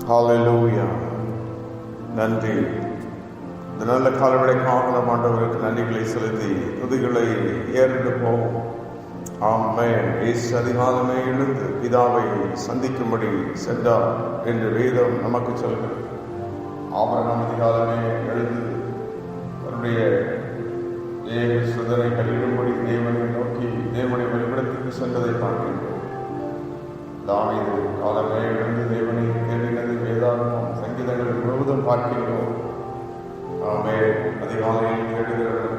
ஹalleluya. நன்றி. இந்த நல்ல காலவெளிக்காக நம் ஆண்டவருக்கு நன்றிகளை செலுத்தி துதிகளை ஏறிட்டு போவோம். ஆமென். இயேசு அதிகாலமே எழுந்து பிதாவை சந்திக்கும்படி சென்றார் என்று வேதம் நமக்கு சொல்கிறது. ஆபிரகாம் அதிகாலமே எழுந்து தன்னுடைய சுதனை கழிடும்படி தேவனை நோக்கி தேவனை வழிபடத்துக்கு சென்றதை பார்க்கின்றோம். தாவீது காலமே எழுந்து தேவனை தேடினது வேதாகமம் சங்கீதங்கள் முழுவதும் பார்க்கின்றோம். ஆமென். அதிகாலையில் தேடுகிறவர்கள்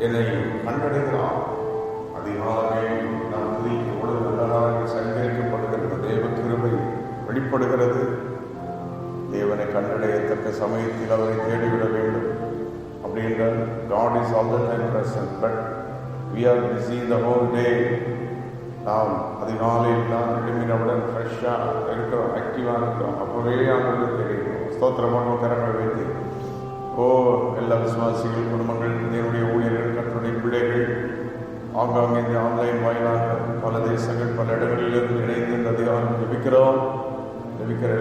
என்னை கண்டடைகிறார். அதிகாலமே நாம் துதிக்கும் பொழுது நல்லதாக சங்கரிக்கப்படுகிறது. தேவ கிருபை வெளிப்படுகிறது. தேவனை கண்டடையத்தக்க சமயத்தில் அவரை தேடிவிட வேண்டும். அப்படின்றால் God is all the time present, but we are busy the whole day. நாம் அதிகாலையில் தான் எழுப்பினவுடன் ஃப்ரெஷ்ஷாக இருக்கிறோம், ஆக்டிவாக இருக்கிறோம். அப்போவே ஆண்டவரை தேடுகிறோம். ஸ்தோத்திரமான கரங்கள் வைத்து எல்லா விசுவாசிகள், குடும்பங்கள், தேவனுடைய ஊழியர்கள், கர்த்தருடைய பிள்ளைகள் ஆங்காங்கே இந்த ஆன்லைன் வாயிலாக பல தேசங்கள் பல இடங்களிலிருந்து இணைந்து இந்த அதிகாரம் ஜெபிக்கிற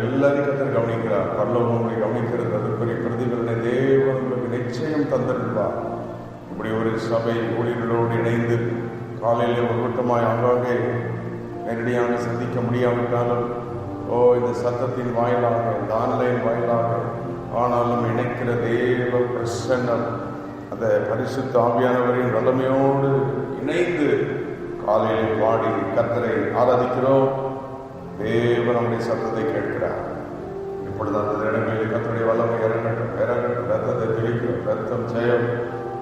எல்லாரும் கர்த்தர் கவனிக்கிறார். பரலோகம் உங்களை கவனிக்கிறது. அதுக்குரிய பிரதிபலனை தேவன் உங்களுக்கு நிச்சயம் தந்திருப்பார். இப்படி ஒரு சபை ஊழியர்களோடு இணைந்து காலையில் ஒரு கூட்டமாய் ஆங்காங்கே நேரடியாக சந்திக்க முடியாவிட்டாலும் இந்த சத்தத்தின் வாயிலாக, இந்த ஆன்லைன் வாயிலாக ஆனாலும் இணைக்கிற தேவ பிரசன்னம், அந்த பரிசுத்த ஆவியானவரின் வல்லமையோடு இணைந்து காலையில் பாடி கர்த்தரை ஆராதிக்கிறோம். தேவன் நம்முடைய சத்தத்தை கேட்கிறார். இப்பொழுது அந்த இடங்களில் கர்த்தருடைய வல்லமை இறங்கட்டும். ரத்தத்தை தெளிக்கிறோம். ரத்தம் ஜெயம்.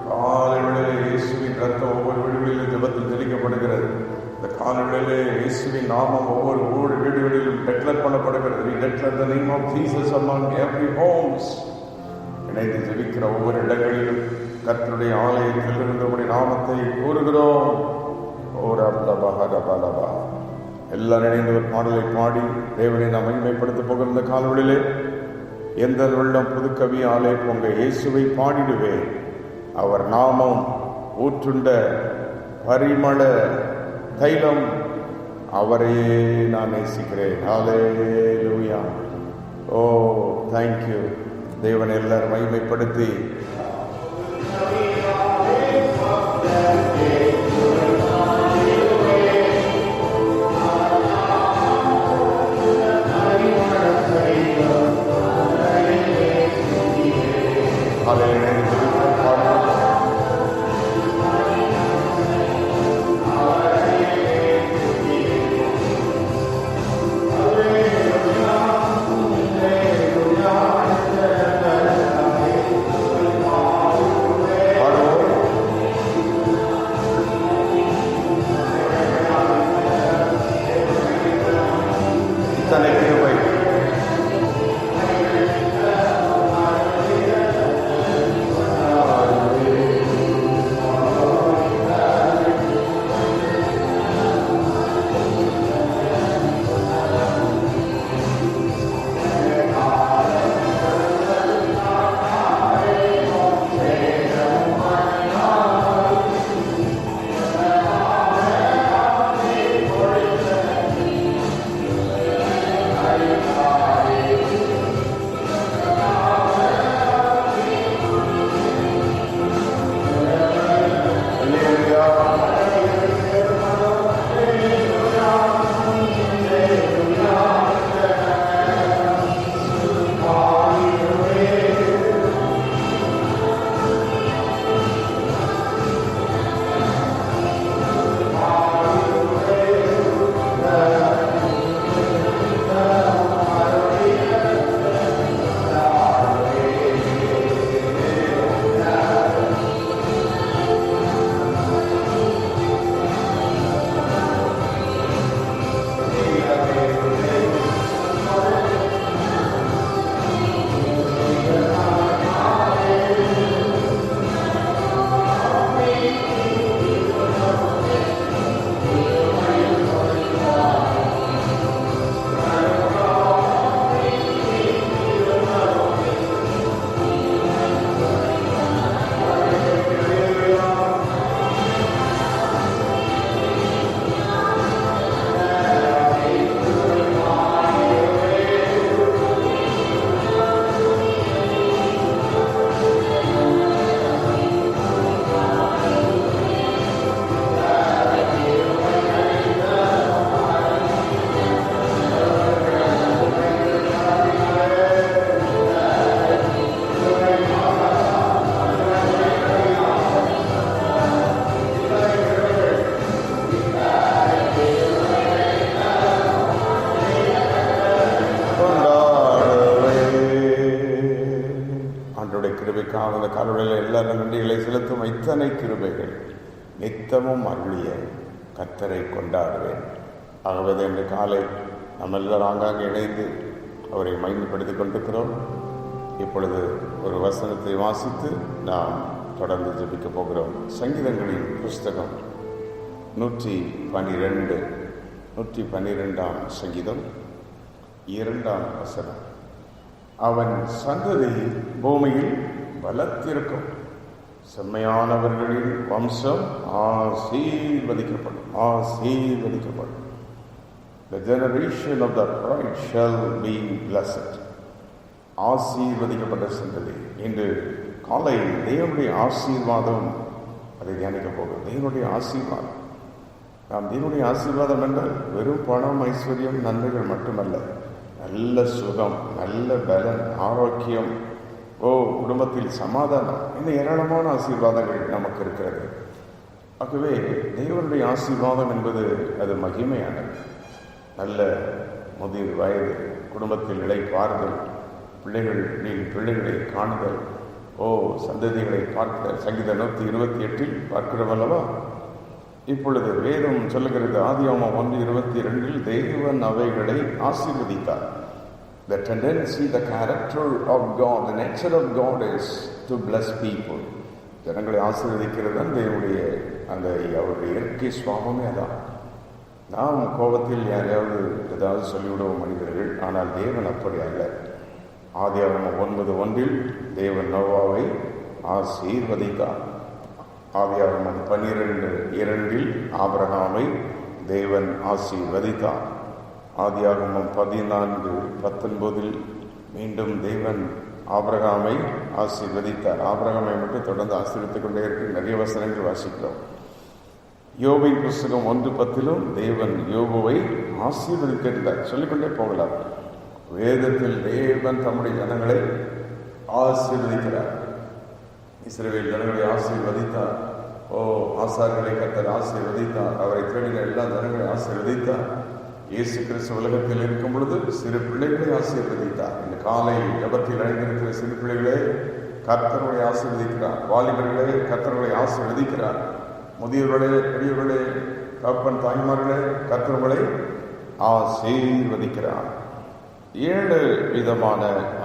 காலையிலே இயேசுவின் ரத்தம் ஒவ்வொரு வீடுகளிலும் ஜெபத்தில் தெளிக்கப்படுகிறது. இந்த காலையிலே இயேசுவின் நாமம் ஒவ்வொரு வீடுகளிலும் declare பண்ணப்படுகிறது. We declare the name of Jesus among every homes. இணைந்து ஜெபிக்கிற ஒவ்வொரு இடங்களிலும் கர்த்தருடைய ஆலயத்தில் இருந்தபடி நாமத்தை கூறுகிறோம். எல்லாரும் இணைந்து ஒரு பாடலை பாடி தேவனை நாம் மகிமைப்படுத்த போகிற காலவெளியிலே எந்த வெள்ளம் புதுக்கவி ஆலே பொங்க இயேசுவை பாடிடுவேன். அவர் நாமம் ஊற்றுண்ட பரிமள தைலம், அவரையே நான் நேசிக்கிறேன். ஹல்லேலூயா. தேங்க்யூ. தேவனை எல்லாரும் மகிமைப்படுத்தி நாம் இந்த காலவெளியில் எல்லா நன்றிகளை செலுத்தும் இத்தனை கிருபைகள் நித்தமும் அருளிய கர்த்தரை கொண்டாடுவேன். ஆகவே இன்று காலை நம்ம எல்லாரும் ஆங்காங்கே இணைந்து அவரை மகிமைப்படுத்திக் கொண்டிருக்கிறோம். இப்பொழுது ஒரு வசனத்தை வாசித்து நாம் தொடர்ந்து ஜெபிக்க போகிறோம். சங்கீதங்களின் புஸ்தகம் 112 சங்கீதம் 2ஆம் வசனம். அவன் சந்ததி பூமியில் பலத்திருக்கும், செம்மையானவர்களின் வம்சம் ஆசீர்வதிக்கப்படும். The generation of the upright shall be blessed. ஆசீர்வதிக்கப்பட்ட சந்ததி. இன்று காலை தேவனுடைய ஆசீர்வாதம், அதை தியானிக்க போகிறோம். தேவனுடைய ஆசீர்வாதம். நாம் தேவனுடைய ஆசீர்வாதம் என்றால் வெறும் பணம், ஐஸ்வர்யம், நன்மைகள் மட்டுமல்ல. நல்ல சுகம், நல்ல பலன், ஆரோக்கியம், குடும்பத்தில் சமாதானம், இன்னும் ஏராளமான ஆசீர்வாதங்கள் நமக்கு இருக்கிறது. ஆகவே தேவனுடைய ஆசீர்வாதம் என்பது அது மகிமையானது. நல்ல முதிர் வயது, குடும்பத்தில் இளைப்பாறுதல், பிள்ளைகளை காணுதல், சந்ததிகளை பார்க்க சங்கீதம் 128 பார்க்கிறோம் அல்லவா? இப்பொழுது வேதம் சொல்லுகிறது, ஆதியாகமம் 1:22 தேவன் அவைகளை ஆசீர்வதித்தார். The tendency, the character of God, the nature of God is to bless people. ஜனங்களை ஆசீர்வதிக்கிறது தான் தேவனுடைய அவருடைய இயற்கை சுவாபமே. அதான். நாம் கோபத்தில் யாரையாவது ஏதாவது சொல்லிவிடுவோம் மனிதர்கள், ஆனால் தேவன் அப்படி அல்ல. ஆதியாகமம் 9:1 தேவன் நோவாவை ஆசீர்வதித்தார். ஆதியாகமம் 12:2 ஆபிரகாமை தேவன் ஆசீர்வதித்தார். ஆதியாகமம் 14:19 மீண்டும் தேவன் ஆபிரகாமை ஆசீர்வதித்தார். ஆபிரகாமை மட்டும் தொடர்ந்து ஆசீர்வதித்துக் கொண்டே இருக்கு. நிறைய வசனங்கள் வாசிக்கிறோம். யோபின் புஸ்தகம் 1:10 தேவன் யோபுவை ஆசீர்வதிக்கிறார். சொல்லிக்கொண்டே போகலாம். வேதத்தில் தேவன் தம்முடைய ஜனங்களை ஆசீர்வதிக்கிறார். இஸ்ரவேல் ஜனங்களை ஆசீர்வதித்தார். ஆசாரியர்களை கர்த்தர் ஆசீர்வதித்தார். அவரை தேடின எல்லா ஜனங்களை ஆசீர்வதித்தார். இயேசு கிறிஸ்து உலகத்தில் இருக்கும் பொழுது சிறு பிள்ளைகளை ஆசீர்வதித்தார். இந்த காலை ஜபத்தில் இணைந்திருக்கிற சிறு பிள்ளைகளே கர்த்தர்களை ஆசீர்வதிக்கிறார். வாலிபர்களே கர்த்தர்களை ஆசீர்வதிக்கிறார். முதியவர்களே, பெரியவர்களே, தகப்பன் தாய்மார்களே, கர்த்தர்களை ஆசீர்வதிக்கிறார். 7 விதமான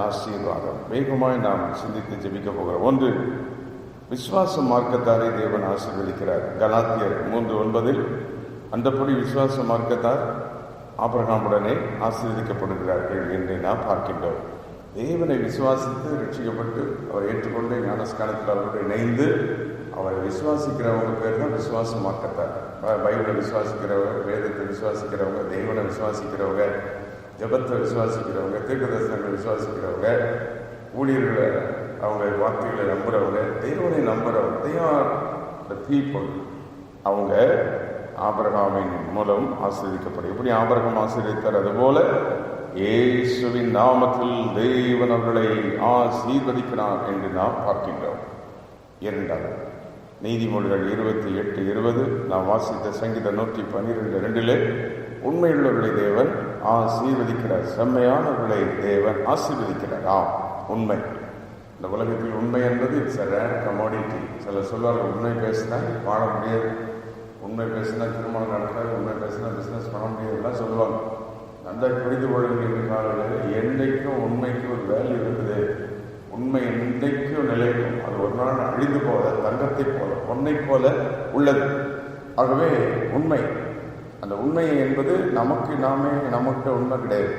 ஆசீர்வாதம் வேகமாய் நாம் சிந்தித்து ஜெபிக்க போகிறோம். 1, விசுவாச மார்க்கத்தாரை தேவன் ஆசீர்வதிக்கிறார். கலாத்தியர் 3:9 அந்தப்படி விசுவாச மார்க்கத்தார் ஆபிரகாமுடனே ஆசீர்வதிக்கப்படுகிறார்கள் என்று நாம் பார்க்கின்றோம். தேவனை விசுவாசித்து ரட்சிக்கப்பட்டு அவரை ஏற்றுக்கொண்டு ஞானஸ்கானத்தில் அவரோடு இணைந்து அவரை விசுவாசிக்கிறவங்க பேர் தான் விசுவாச மார்க்கத்தார். பைபிளை விசுவாசிக்கிறவங்க, வேதத்தை விசுவாசிக்கிறவங்க, தேவனை விசுவாசிக்கிறவங்க, ஜபத்தை விசுவாசிக்கிறவங்க, தீர்க்க தரிசனங்களை விசுவாசிக்கிறவங்க, ஊழியர்களை அவங்க வார்த்தைகளை நம்புறவங்க, தேவனை நம்புறவங்க, they are the people. அவங்க ஆபிரகாமின் மூலம் ஆசீர்வதிக்கப்படும். எப்படி ஆபிரகாம் ஆசீர்வதித்தார், அதுபோல இயேசுவின் நாமத்தில் தேவன் அவர்களை ஆசீர்வதிக்கிறார் என்று நாம் பார்க்கின்றோம். 2, நீதிமொழிகள் 28:20 நாம் வாசித்த சங்கீதம் 112:2 உண்மையுள்ளவர்களை தேவன் ஆசீர்வதிக்கிறார், செம்மையானவர்களை தேவன் ஆசீர்வதிக்கிறார். உண்மை. இந்த உலகத்தில் உண்மை என்பது இட்ஸ் a rare commodity. சிலர் சொல்வார்கள், உண்மை பேசினா வாழ முடியாது, உண்மை பேசினா திருமணம் நடக்காது, உண்மை பேசினா பிஸ்னஸ் பண்ண முடியாதுலாம் சொல்லுவாங்க. நல்லா புரிந்து கொள்ளுகிற காலையில் என்றைக்கும் உண்மைக்கு ஒரு வேல்யூ இருக்குது. உண்மை என்றைக்கும் நிலைக்கும். அது ஒரு நாள் அழிந்து போல, தங்கத்தை போல, பொன்னை போல உள்ளது. ஆகவே உண்மை, அந்த உண்மை என்பது நமக்கு உண்மை கிடையாது.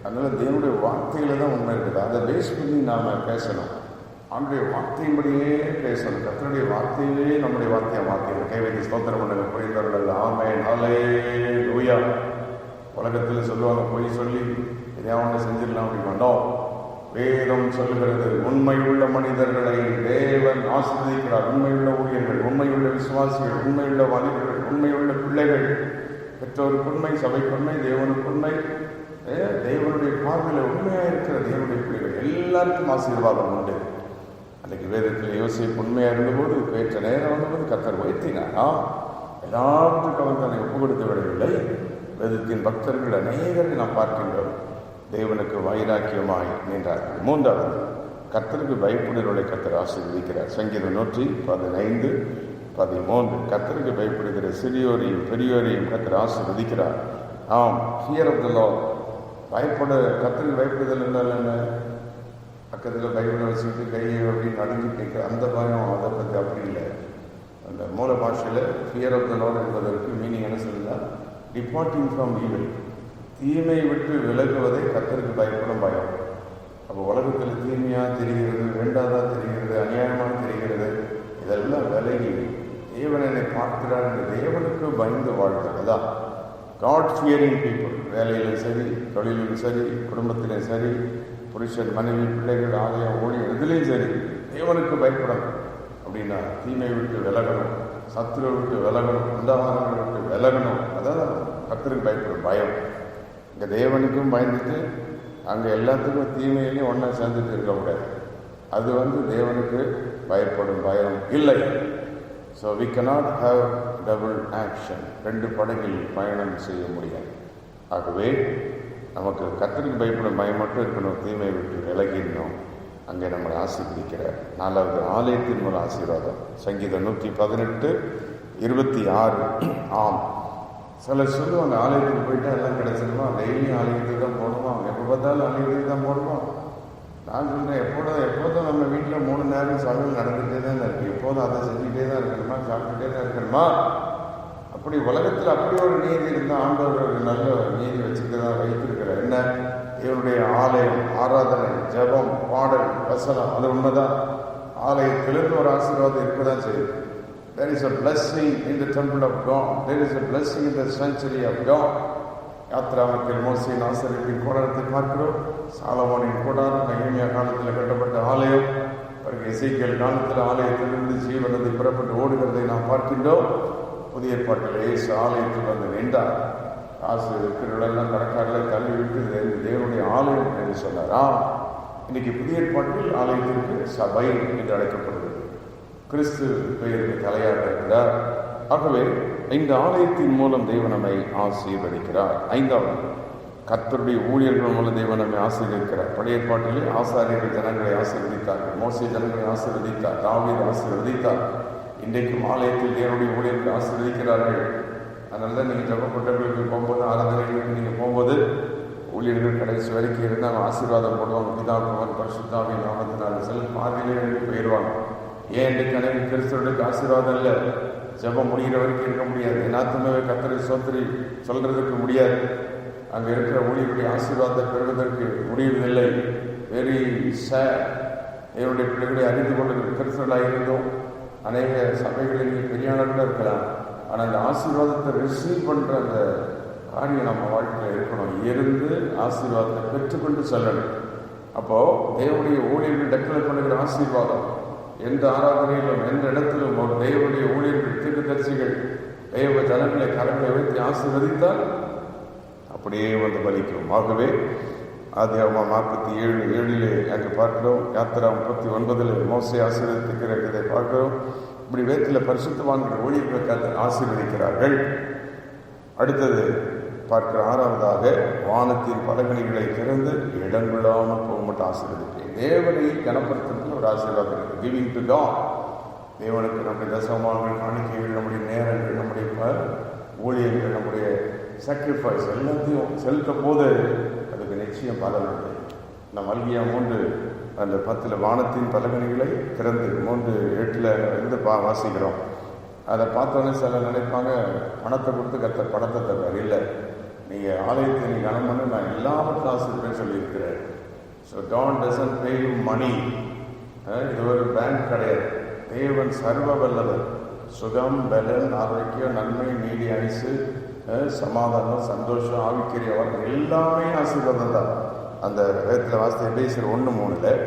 அதனால தேவனுடைய வார்த்தையில தான் உண்மை இருக்குது. அதை பேஸ் பண்ணி நாம பேசணும். அவனுடைய வார்த்தையின்படியே பேசணும். கர்த்தருடைய வார்த்தையிலே நம்முடைய வார்த்தையை மாற்றணும். கைவைத்து ஸ்தோத்திரம் பண்ணுங்க. புரிந்தவர்கள் ஆமென், ஹல்லேலூயா. உலகத்தில் சொல்லுவாங்க, போய் சொல்லி எதையாவது செஞ்சிடலாம் அப்படி பண்ணோம். வேதம் சொல்லுகிறது, உண்மையுள்ள மனிதர்களை தேவன் ஆசீர்வதிக்கிறார். உண்மையுள்ள ஊழியர்கள், உண்மையுள்ள விசுவாசிகள், உண்மையுள்ள வாலிபர்கள், உண்மையுள்ள பிள்ளைகள், பெற்றோருக்கு உண்மை, சபைக்கு உண்மை, தேவனுக்கு உண்மை, தேவனுடைய பார்வையில் உண்மையாக இருக்கிற தேவனுடைய பிள்ளைகள் எல்லாருக்கும் ஆசீர்வாதம் உண்டு. அன்றைக்கு வேதத்தில் யோசிப்பு உண்மையாக இருந்தபோது, பேற்ற நேரம் வந்தபோது கர்த்தர் வைத்தினாரா? எல்லாத்துக்கும் அவர் தன்னை ஒப்பு கொடுத்து விடவில்லை. வேதத்தின் பக்தர்கள் அநேகரை நாம் பார்க்கின்றோம். தேவனுக்கு வைராக்கியமாய் நின்றார்கள். 3, கர்த்தருக்கு பயப்படுகிறவர்களை கர்த்தர் ஆசீர்வதிக்கிறார். சங்கீதம் 115:13. கர்த்தருக்கு பயப்படுகிற சிறியோரையும் பெரியோரையும் கர்த்தர் ஆசீர்வதிக்கிறார். ஆம், ஃபியர் ஆஃப் த லார்ட். கர்த்தருக்கு பயப்படுதல் என்றால் என்ன? பக்கத்தில் பைபிளை வச்சுக்கிட்டு கையை அப்படின்னு நடுங்கி கேட்க அந்த பயம், அதை பற்றி அப்படி இல்லை. அந்த மூல பாஷையில் ஃபியர் ஆஃப் த லார்ட் என்பதற்கு மீனிங் என்ன சொல்லுங்கள்? டிபார்ட்டிங் ஃப்ரம் ஈவில், தீமையை விட்டு விலகுவதை கர்த்தருக்கு பயப்படும் பயம். அப்போ உலகத்தில் தீமையாக தெரிகிறது, வேண்டாதாக தெரிகிறது, அநியாயமாக தெரிகிறது, இதெல்லாம் விலகி தேவன் என்னை பார்க்கிறார் என்று தேவனுக்கு பயந்து வாழ்கிறது. அதான் காட் ஃபியரிங் பீப்புள். வேலையிலும் சரி, தொழிலும் சரி, குடும்பத்திலும் சரி, புருஷன், மனைவி, பிள்ளைகள், ஆலயம், ஊழியம், எதுலேயும் சரி தேவனுக்கு பயப்படணும். அப்படின்னா தீமை விட்டு விலகணும், சத்துருவை விட்டு விலகணும், அந்தகாரங்களை விட்டு விலகணும். அதான் கர்த்தருக்கு பயப்படும் பயம். இங்கே தேவனுக்கும் பயந்துட்டு அங்கே எல்லாத்துக்கும் தீமையிலையும் ஒன்றா சேர்ந்துட்டு இருக்கக்கூடாது. அது தேவனுக்கு பயப்படும் பயம் இல்லை. So we cannot have double action. 2 படகில் பயணம் செய்ய முடியாது. ஆகவே நமக்கு கர்த்தருக்கு பயப்படும் பயம் மட்டும் இருக்கணும், தீமையை விட்டு விலகிடணும். அங்கே நம்மளை ஆசீர்வதிக்கிறார். 4வது ஆலயத்தின் மூலம் ஆசீர்வாதம். சங்கீதம் 116:26. ஆம், சிலர் சொல்லுவாங்க ஆலயத்துக்கு போயிட்டா எல்லாம் கிடைச்சிருமா, டெய்லியும் ஆலயத்துக்கு தான் போடுமா, எப்போ பார்த்தாலும் ஆலயத்துக்கு தான் போடுமா. நான் சொல்கிறேன், எப்போதும் நம்ம வீட்டில் 3 நேரம் சமையல் நடந்துகிட்டே தான் இருக்குது. எப்போதும் அதை செஞ்சுக்கிட்டே தான் இருக்கணுமா, சாப்பிட்டுட்டே தான் இருக்கணுமா? அப்படி உலகத்தில் அப்படி ஒரு நீதி இருந்தால் ஆண்டவர் ஒரு நல்ல நீதி வச்சுட்டு தான் வைத்திருக்கிறார். என்ன? இவருடைய ஆலயம், ஆராதனை, ஜபம், பாடல், வசனம், அது உண்மைதான். ஆலயத்திலிருந்து ஒரு ஆசீர்வாதம் இருக்க தான் செய்யுது. There is a blessing in the temple of God. There is a blessing in the sanctuary of God. யாத்ராமத்தில் மோசேயின் ஆசாரியத்தின் கூடாரத்தை பார்க்கிறோம். சாலமோனின் கூடாரம், நெகேமியா காலத்தில் கட்டப்பட்ட ஆலயம், பிறகு எசேக்கியேல் காலத்தில் ஆலயத்திலிருந்து ஜீவநதி புறப்பட்டு ஓடுகிறதை நாம் பார்க்கின்றோம். புதிய ஏற்பாட்டில் இயேசு ஆலயத்தில் நின்றார். காசு இருக்கிறவர்களெல்லாம் கடைக்காரர்களை தள்ளி விட்டு தேவனுடைய ஆலயம் என்று சொன்னார். இன்னைக்கு புதிய ஏற்பாட்டில் ஆலயத்திற்கு சபை என்று அழைக்கப்படுகிறது. கிறிஸ்து பெயருக்கு தலையாக இருக்கிறார். ஆகவே இந்த ஆலயத்தின் மூலம் தேவன் நம்மை ஆசீர்வதிக்கிறார். 5வது, கர்த்தருடைய ஊழியர்கள் மூலம் தேவன் நம்மை ஆசீர்வதிக்கிறார். பழைய ஏற்பாட்டிலே ஆசாரியர்கள் ஜனங்களை ஆசீர்வதித்தார்கள். மோசே ஜனங்களை ஆசீர்வதித்தார், தாவீது ஆசீர்வதித்தார். இன்றைக்கும் ஆலயத்தில் தேவனுடைய ஊழியர்கள் ஆசீர்வதிக்கிறார்கள். அதனால தான் நீங்கள் ஜபக்கூட்டங்களுக்கு போகும்போது, ஆராதனைகளுக்கு நீங்கள் போகும்போது ஊழியர்கள் கடைசி வரைக்கும் இருந்தால் ஆசீர்வாதம் போடுவாங்க. பிதாகுமார் பரிசுத்தாவின் நாமத்தினால் சில பாதியிலே போயிடுவாங்க. ஏன் இன்றைக்கு அனைத்து கிறிஸ்தவர்களுக்கு ஆசீர்வாதம் இல்லை? ஜபம் முடிகிற வரைக்கும் இருக்க முடியாது. எல்லாத்துமே கர்த்தரை சோத்திரி சொல்றதுக்கு முடியாது. அங்கே இருக்கிற ஊழியருடைய ஆசீர்வாதத்தை பெறுவதற்கு முடிவதில்லை. Very sad. என்னுடைய பிள்ளைகளை அறிந்து கொண்டு கிறிஸ்தவர்களாக இருந்தோம். அநேக சபைகளில் நீங்கள் பெரியாளர்களாக இருக்கலாம். ஆனால் அந்த ஆசீர்வாதத்தை ரிசீவ் பண்ணுற அந்த காரியம் நம்ம வாழ்க்கையில் இருக்கணும். இருந்து ஆசீர்வாதத்தை பெற்றுக்கொண்டு செல்லணும். அப்போது தேவனுடைய ஊழியர்கள் டெக்ளேர் பண்ணுகிற ஆசீர்வாதம் எந்த ஆராதனையிலும் எந்த இடத்திலும் ஒரு தேவனுடைய ஊழியர்கள், தீர்க்கதரிசிகள் தேவ ஜனங்களை கரங்களை வைத்து ஆசீர்வதித்தால் அப்படியே பலிக்கும். ஆகவே ஆதியாகமம் 47:7 அங்கே பார்க்கிறோம். யாத்திரா 39 மோசே ஆசீர்வதிக்கிற இதை பார்க்கிறோம். இப்படி வேதத்தில் பரிசுத்தவான்கள் ஊழியர்களுக்கு ஆசீர்வதிக்கிறார்கள். அடுத்தது பார்க்கிற 6வதாக, வானத்தின் பலகணிகளை திறந்து இடங்கொள்ளாமல் போக மட்டும் ஆசீர்வதிப்பேன். தேவனை கனப்படுத்துறதுக்கு ஒரு ஆசீர்வாதம் இருக்குது. Giving to God. தேவனுக்கு நம்முடைய தசமானங்கள், காணிக்கைகள், நம்முடைய நேரங்கள், நம்முடைய ஊழியர்கள், நம்முடைய சாக்ரிஃபைஸ் எல்லாத்தையும் செலுத்தும் போது அதுக்கு நிச்சயம் பலன் உண்டு. நம்ம மல்கியா 3:10 வானத்தின் பலகணிகளை திறந்து 3:8 வாசிக்கிறோம். அதை பார்த்தோன்னே சில நினைப்பாங்க பணத்தை கொடுத்து கர்த்தர் பணத்தை தருவார். இல்லை, நீங்கள் ஆலயத்தை நீங்கள் கனம் பண்ண நான் எல்லாவற்றும் ஆசீர்வதிப்பேன்னு சொல்லியிருக்கிறேன். So God doesn't pay you money. இது ஒரு பேங்க் கிடையாது. தேவன் சர்வ வல்லவர். சுகம், பலன், ஆரோக்கியம், நன்மை, நீடி, ஐசு, சமாதானம், சந்தோஷம், ஆவிக்குரிய வாழ்க்கை எல்லாமே ஆசீர்வாதம் தான். அந்த வேதத்தில் வாசித்த எபேசியர் 1:3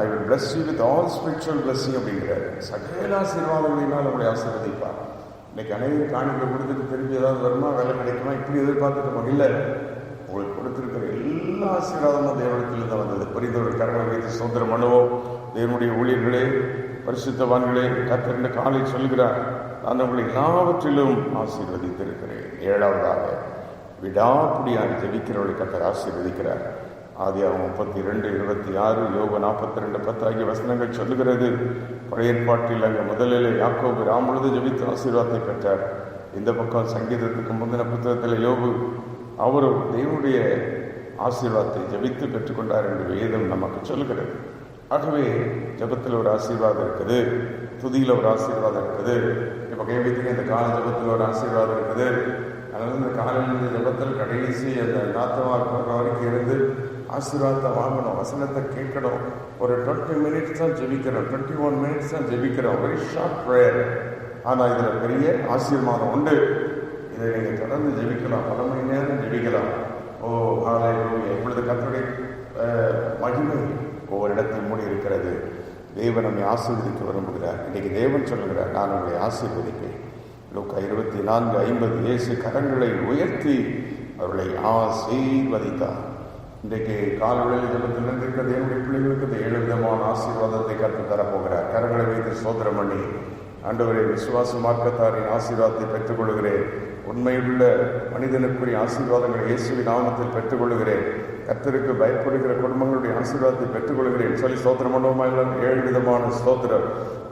I will bless you with all spiritual blessing அப்படிங்கிறார். சகல ஆசீர்வாதங்களினால் நம்முடைய ஆசீர்வதிப்பார். இன்னைக்கு அநேக காணிக்கை கொடுத்துட்டு திரும்பி ஏதாவது வருமா, வேலை கிடைக்குமா, இப்படி எதிர்பார்த்துட்டு இல்லை. உங்களுக்கு கொடுத்துருக்கிற எல்லா ஆசீர்வாதமும் தேவனத்தில் தான் வந்தது. புரிந்தவர்கள் கரங்களை வைத்து சுதந்திரம் பண்ணுவோம். தேவனுடைய ஊழியர்களே, பரிசுத்தவான்களே, கர்த்தர் காலை சொல்கிறார், நான் உங்களை எல்லாவற்றிலும் ஆசீர்வதித்திருக்கிறேன். 7வதாக, விடாப்பிடியாக ஜெபிக்கிறவர்களை கர்த்தர் ஆசீர்வதிக்கிறார். ஆதியாகமம் 32:26, யோபு 42:10 ஆகிய வசனங்கள் சொல்லுகிறது. பழைய ஏற்பாட்டில் அங்கே முதலில் யாக்கோபு ராமுழுது ஜெபித்து ஆசீர்வாதத்தை பெற்றார். இந்த பக்கம் சங்கீதத்துக்கு முந்தின புத்தகத்தில் யோபு அவரும் தேவனுடைய ஆசீர்வாதத்தை ஜெபித்து பெற்றுக்கொண்டார் என்று வேதம் நமக்கு சொல்லுகிறது. ஆகவே ஜபத்தில் ஒரு ஆசீர்வாதம் இருக்குது, துதியில் ஒரு ஆசீர்வாதம் இருக்குது. இப்போ கேள்விக்கு இந்த கால ஜபத்தில் ஒரு ஆசீர்வாதம் இருக்குது. அதனால இந்த காலையில் ஜபத்தில் கடைசி அந்த நாத்தமாக போகிற வரைக்கும் இருந்து ஆசீர்வாதத்தை வாங்கணும், வசனத்தை கேட்கணும். ஒரு 20 minutes தான் ஜெபிக்கிறோம், 21 minutes தான் ஜெபிக்கிறோம், வெரி ஷார்ட் ப்ரேயர். ஆனால் இதில் பெரிய ஆசீர்வாதம் உண்டு. இதை நீங்கள் தொடர்ந்து ஜெபிக்கலாம், பல மணி நேரம் ஜெபிக்கலாம். ஓ ஹல்லேலூயா! இப்பொழுது கர்த்தருடைய மகிமை ஒவ்வொரு இடத்தில் மூடி இருக்கிறது. தேவன் நம்மை ஆசீர்வதிக்க விரும்புகிறார். இன்னைக்கு தேவன் சொல்லுகிறார், நான் உங்களை ஆசீர்வதிப்பேன். லூக்கா 24:50 இயேசு கரங்களை உயர்த்தி அவர்களை ஆசீர்வதித்தார். இன்றைக்கு காலவெளியில் ஜபத்தில் இருந்திருக்கிற தேவனுடைய பிள்ளைகளுக்கு இந்த 7 விதமான ஆசீர்வாதத்தை கர்த்தர் தரப்போகிறார். கரங்களை வைத்து ஸ்தோத்திரம் பண்ணி, ஆண்டவரே விசுவாச மார்க்கத்தாரின் ஆசீர்வாதத்தை பெற்றுக்கொள்கிறேன், உண்மையுள்ள மனிதனுக்குரிய ஆசீர்வாதங்களை இயேசுவின் நாமத்தில் பெற்றுக்கொள்கிறேன், கர்த்தருக்கு பயப்படுகிற குடும்பங்களுடைய ஆசீர்வாதத்தை பெற்றுக்கொள்கிறேன் சொல்லி ஸ்தோத்திரம் பண்ணுவோமா? 7 விதமான ஸ்தோத்திரம்.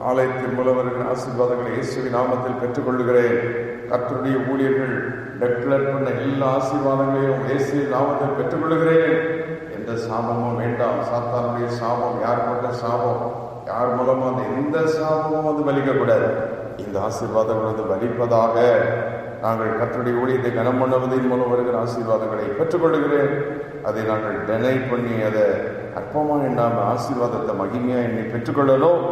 ஆலயத்தின் மூலவர்கள் ஆசீர்வாதங்களை இயேசுவின் நாமத்தில் பெற்றுக்கொள்கிறேன். கர்த்தருடைய ஊழியர்கள் டெக்ளேர் பண்ண எல்லா ஆசீர்வாதங்களையும் இயேசுவின் நாமத்தில் பெற்றுக்கொள்கிறேன். எந்த சாபமும் வேண்டாம். சாத்தானுடைய சாபம், யார் போட்ட சாபம், யார் மூலமும் அந்த எந்த சாபமும் வந்து பலிக்கக்கூடாது. இந்த ஆசீர்வாதங்கள் வந்து பலிப்பதாக. நாங்கள் கர்த்தருடைய ஊழியத்தை கனம் பண்ணுவதன் மூலம் வருகிற ஆசீர்வாதங்களை பெற்றுக்கொள்கிறேன். அதை நாங்கள் டெனை பண்ணி அதை அற்பமாக எண்ணாமல் ஆசீர்வாதத்தை மகிமையாக எண்ணி பெற்றுக்கொள்ளணும்.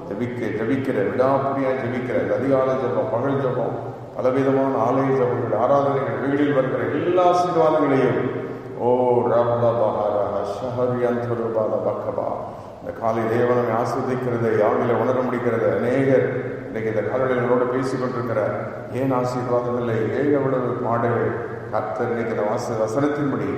ஜபிக்கிற விடாப்பிடியாக ஜபிக்கிற அதிகாலை ஜபம், பகல் ஜபம், பலவிதமான ஆலய ஜபங்கள், ஆராதனைகள், வீடில் வருகிற எல்லா ஆசீர்வாதங்களையும் ஓ பக்கபா இந்த காலை தேவனை ஆஸ்வதிக்கிறதை யாவில உணர முடிக்கிறது. அநேகர் இன்னைக்கு இந்த காலைகளோடு பேசிக்கொண்டிருக்கிறார். ஏன் ஆசீர்வாதம் இல்லை, ஏன் எவ்வளவு பாடுகள். கர்த்தர் இன்னைக்கு இந்த வசனத்தின்படி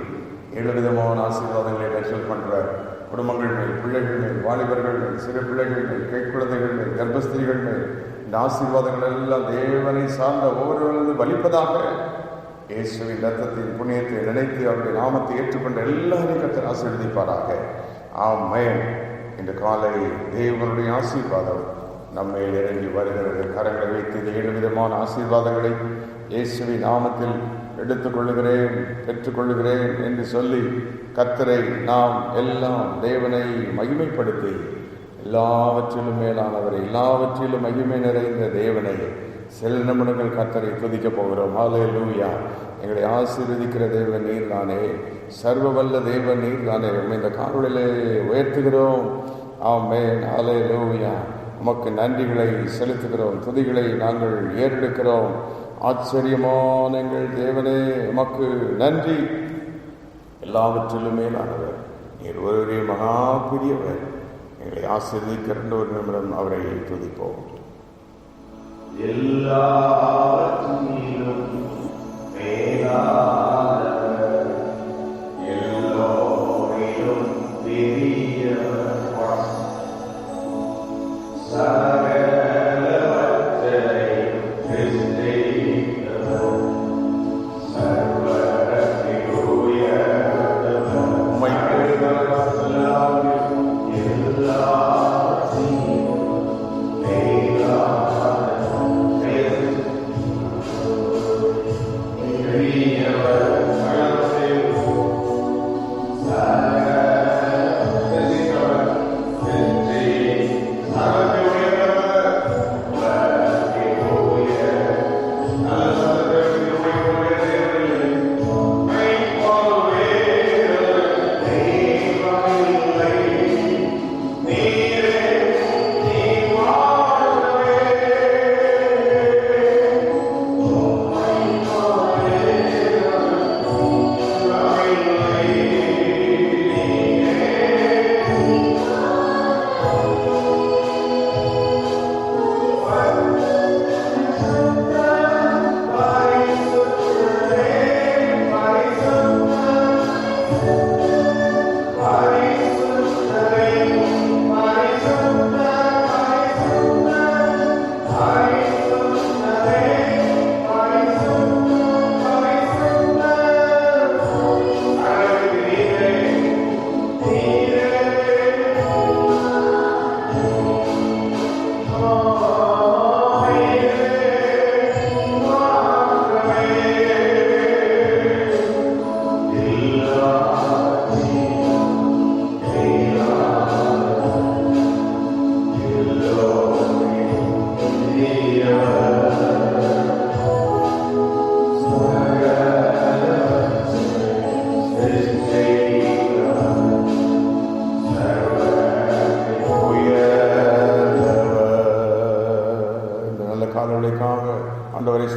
7 விதமான ஆசீர்வாதங்களை டெக்ஷல் பண்றார். குடும்பங்கள் மேல், பிள்ளைகள் மேல், வாலிபர்கள் மேல், சிறு பிள்ளைகள் மேல், கைக்குழந்தைகள் மேல், கர்ப்பஸ்திரிகள் மேல் இந்த ஆசீர்வாதங்கள் எல்லாம் தேவனை சார்ந்த ஒவ்வொருவரது வலிப்பதாக. இயேசுவின் ரத்தத்தின் புண்ணியத்தை நினைத்து அவருடைய நாமத்தை ஏற்றுக்கொண்ட எல்லாரையும் கர்த்தர் ஆசீர்வதிப்பாராக. ஆமென். இந்த காலை தேவனுடைய ஆசீர்வாதம் நம்மேல் இறங்கி வருகிறது. கரங்களை வைத்து இந்த 7 விதமான ஆசீர்வாதங்களை இயேசுவின் நாமத்தில் எடுத்துக்கொள்ளுகிறேன், பெற்றுக்கொள்ளுகிறேன் என்று சொல்லி கர்த்தரை நாம் எல்லாம் தேவனை மகிமைப்படுத்தி எல்லாவற்றிலும் மேலானவரை, எல்லாவற்றிலும் மகிமை நிறைந்த தேவனை சில நிமிடங்கள் கர்த்தரை துதிக்கப் போகிறோம். ஹல்லேலூயா! எங்களை ஆசீர்வதிக்கிற தேவன் நீர் தானே, சர்வ வல்ல தேவன் நீர் தானே. இந்த காணொளியிலே உயர்த்துகிறோம். ஆமென். ஹல்லேலூயா! உமக்கு நன்றிகளை செலுத்துகிறோம், துதிகளை நாங்கள் ஏறெடுக்கிறோம். ஆச்சரியமான எங்கள் தேவனே உமக்கு நன்றி. எல்லாவற்றிலும் மேலானவர் நீர் ஒருவரே மகா பெரியவர். எங்களை ஆசீர்வதிக்கிற ஒரு நிமிடம் அவரை துதிப்போம். எல்லாவற்றிலும் மேலானவர், எல்லோரிலும் பெரியவர், சகலவற்றையும் சிருஷ்டித்தவர், சர்வகத்தின் உயர்ந்தவர், எல்லாவற்றிலும் மேலானவர்,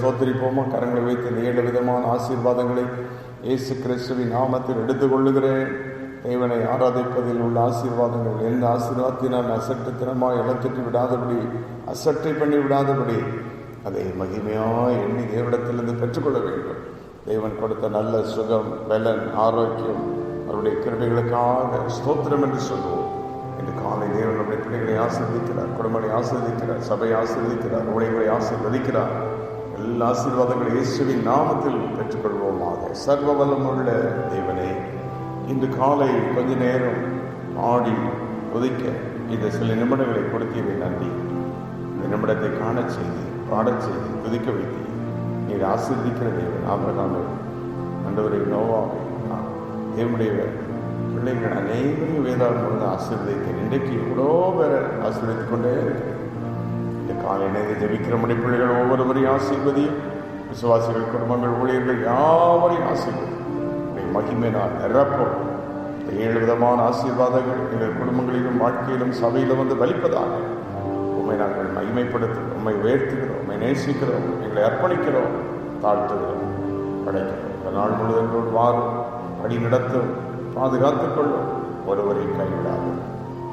ஸ்தோத்திரிப்போமா. கரங்களை வைத்து இந்த 7 விதமான ஆசீர்வாதங்களை இயேசு கிறிஸ்துவின் நாமத்தில் எடுத்துக்கொள்ளுகிறேன். தேவனை ஆராதிப்பதில் உள்ள ஆசீர்வாதங்கள் எந்த ஆசீர்வாதத்தினால் அசட்டுத்தனமாக இழந்துட்டு விடாதபடி, அசட்டை பண்ணி விடாதபடி அதை மகிமையாக எண்ணி தேவனிடத்திலிருந்து பெற்றுக்கொள்ள வேண்டும். தேவன் கொடுத்த நல்ல சுகம், பலன், ஆரோக்கியம், அவருடைய கிருபைகளுக்காக ஸ்தோத்திரம் என்று சொல்லுவோம். இன்று காலை தேவன் நம்முடைய பிள்ளைகளை ஆசீர்வதிக்கிறார், குடும்பங்களை ஆசீர்வதிக்கிறார், சபையை ஆசீர்வதிக்கிறார், ஊழியர்களை ஆசீர்வதிக்கிறார். எல்லா ஆசீர்வாதங்களும் இயேசுவின் நாமத்தில் பெற்றுக்கொள்வோமாக. சர்வ வல்லமுள்ள தேவனே, இன்று காலை கொஞ்ச நேரம் ஆடி உதிக்க இந்த சில நிமிடங்களை கொடுத்தீர்கள். நன்றி. இந்த நிமிடத்தை காணச் செய்து, பாடச் செய்து, துதிக்க வைத்தீர். நீர் ஆசீர்வதிக்கிற தேவன். ஆபிரகாமை, ஆண்டவரை, நோவாவை, தேவனுடைய பிள்ளைகள் அனைவரையும் வேதாகமம் ஆசீர்வதித்தேன். இன்றைக்கு எவ்வளோ பேரை ஆசீர்வதித்துக் கொண்டே இருக்கிறேன். இந்த காலை நேரத்தை ஜெபிக்கிற நம்முடைய பிள்ளைகள் ஒவ்வொருவரையும் ஆசீர்வதியும். விசுவாசிகள், குடும்பங்கள், ஊழியர்கள் யாவரையும் ஆசீர்வதி. மகிமை நான் நிரப்போம். இந்த 7 விதமான ஆசீர்வாதங்கள் எங்கள் குடும்பங்களிலும் வாழ்க்கையிலும் சபையிலும் வந்து வலிப்பதாக உண்மை நாங்கள் மகிமைப்படுத்துகிறோம், உண்மை உயர்த்துகிறோம், உண்மை நேசிக்கிறோம், எங்களை அர்ப்பணிக்கிறோம், தாழ்த்துகிறோம், படைக்கிறோம். இந்த நாள் முழுவதோடு வாரும், வழி நடத்தும், பாதுகாத்துக் கொள்ளும், ஒருவரை கைவிடாது.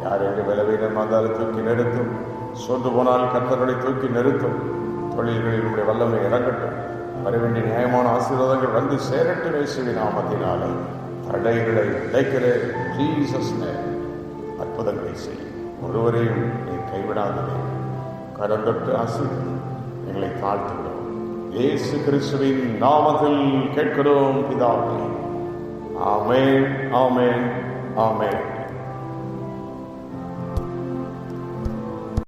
யார் எங்கள் விலவீனம் வந்தாலும் தூக்கி நிறுத்தும், சொந்து போனால் கர்த்தர்களை தூக்கி நிறுத்தும். தொழில்களில் உடைய வல்லமை இறங்கட்டும். வர வேண்டிய நியாயமான ஆசீர்வாதங்கள் வந்து சேரட்டும். இயேசுவின் நாமத்தினாலே தடைகளை உடைக்கிற ஜீசஸ் நேம் அற்புதங்களை செய்யும். ஒருவரையும் நீ கைவிடாதே. கரம் தொட்டு ஆசீர்வதி, எங்களை தாழ்த்துகிறோம். இயேசு கிறிஸ்துவின் நாமத்தில் கேட்கிறோம் பிதாவே. ஆமென், ஆமென், ஆமென்.